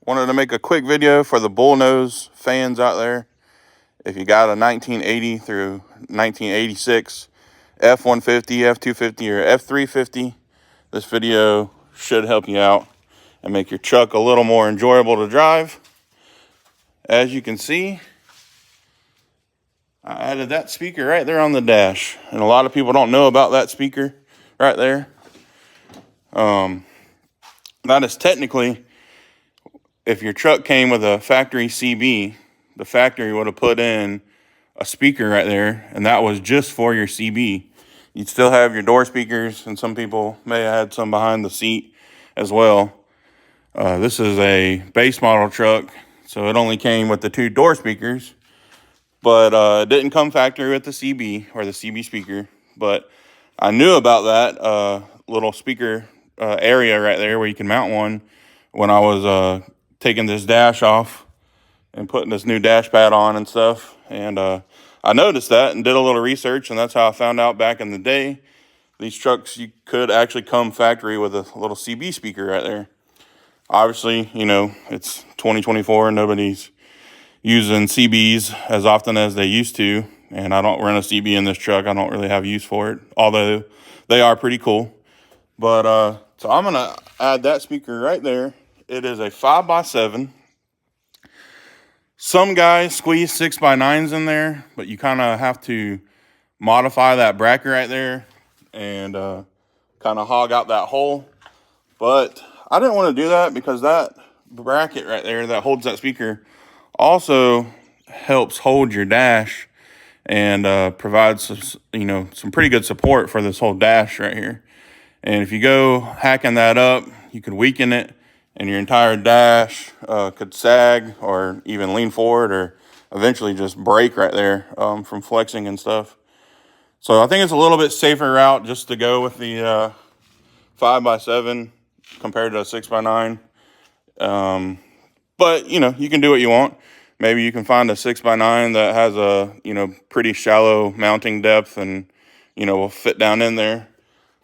Wanted to make a quick video for the Bullnose fans out there. If you got a 1980 through 1986 F-150, F-250, or F-350, this video should help you out and make your truck a little more enjoyable to drive. As you can see, I added that speaker right there on the dash, and a lot of people don't know about that speaker right there. That is technically, if your truck came with a factory CB, the factory would have put in a speaker right there, and that was just for your CB. You'd still have your door speakers, and some people may have had some behind the seat as well. This is a base model truck, so it only came with the 2 door speakers, but it didn't come factory with the CB or the CB speaker. But I knew about that little speaker area right there where you can mount one when I was taking this dash off and putting this new dash pad on and stuff. And I noticed that and did a little research, and that's how I found out back in the day these trucks, you could actually come factory with a little CB speaker right there. Obviously, you know, it's 2024 and nobody's using CBs as often as they used to, and I don't run a CB in this truck. I don't really have use for it, although they are pretty cool. But so I'm gonna add that speaker right there. It is a 5x7. Some guys squeeze 6x9s in there, but you kind of have to modify that bracket right there and kind of hog out that hole. But I didn't want to do that because that bracket right there that holds that speaker also helps hold your dash and provides some pretty good support for this whole dash right here. And if you go hacking that up, you could weaken it, and your entire dash could sag or even lean forward or eventually just break right there from flexing and stuff. So I think it's a little bit safer route just to go with the 5x7 compared to a 6x9. But, you know, you can do what you want. Maybe you can find a 6x9 that has a, pretty shallow mounting depth and, will fit down in there.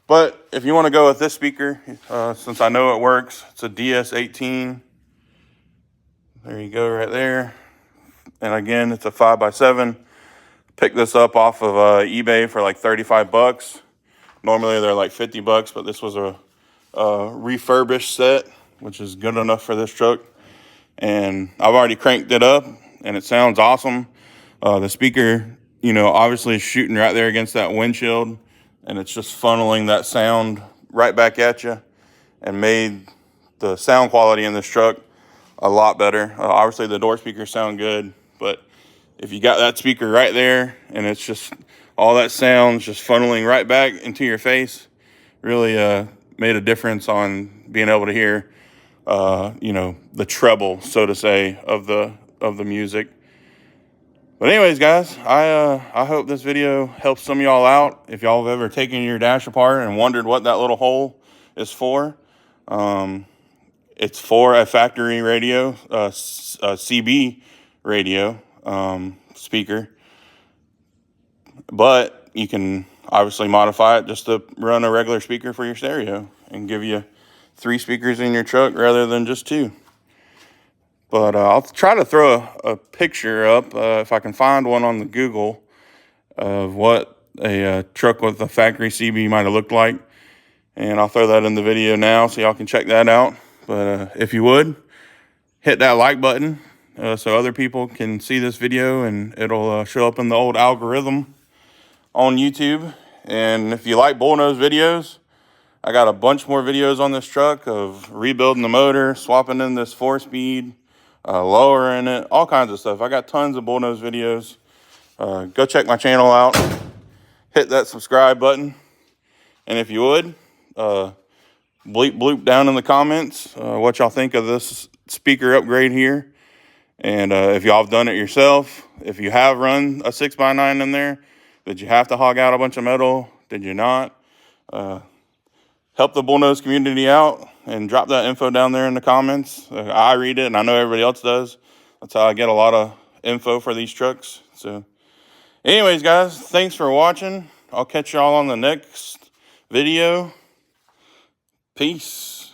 But if you want to go with this speaker, since I know it works, it's a DS18. There you go right there. And again, it's a 5x7. Picked this up off of eBay for like 35 bucks. Normally they're like 50 bucks, but this was a refurbished set, which is good enough for this truck. And I've already cranked it up, and it sounds awesome. The speaker, obviously is shooting right there against that windshield, and it's just funneling that sound right back at you and made the sound quality in this truck a lot better. Obviously the door speakers sound good, but if you got that speaker right there and it's just all that sounds just funneling right back into your face, really made a difference on being able to hear the treble, so to say, of the music. But anyways, guys, I hope this video helps some of y'all out. If y'all have ever taken your dash apart and wondered what that little hole is for, it's for a factory radio, a CB radio speaker. But you can obviously modify it just to run a regular speaker for your stereo and give you 3 speakers in your truck rather than just 2. But I'll try to throw a picture up if I can find one on the Google of what a truck with a factory CB might have looked like. And I'll throw that in the video now so y'all can check that out. But if you would, hit that like button so other people can see this video and it'll show up in the old algorithm on YouTube. And if you like Bullnose videos, I got a bunch more videos on this truck of rebuilding the motor, swapping in this 4-speed, lowering it, all kinds of stuff. I got tons of Bullnose videos. Go check my channel out. Hit that subscribe button. And if you would, bleep bloop down in the comments what y'all think of this speaker upgrade here. And if y'all have done it yourself, if you have run a 6x9 in there, did you have to hog out a bunch of metal? Did you not? Help the Bullnose community out and drop that info down there in the comments. I read it, and I know everybody else does. That's how I get a lot of info for these trucks. So anyways, guys, thanks for watching. I'll catch y'all on the next video. Peace.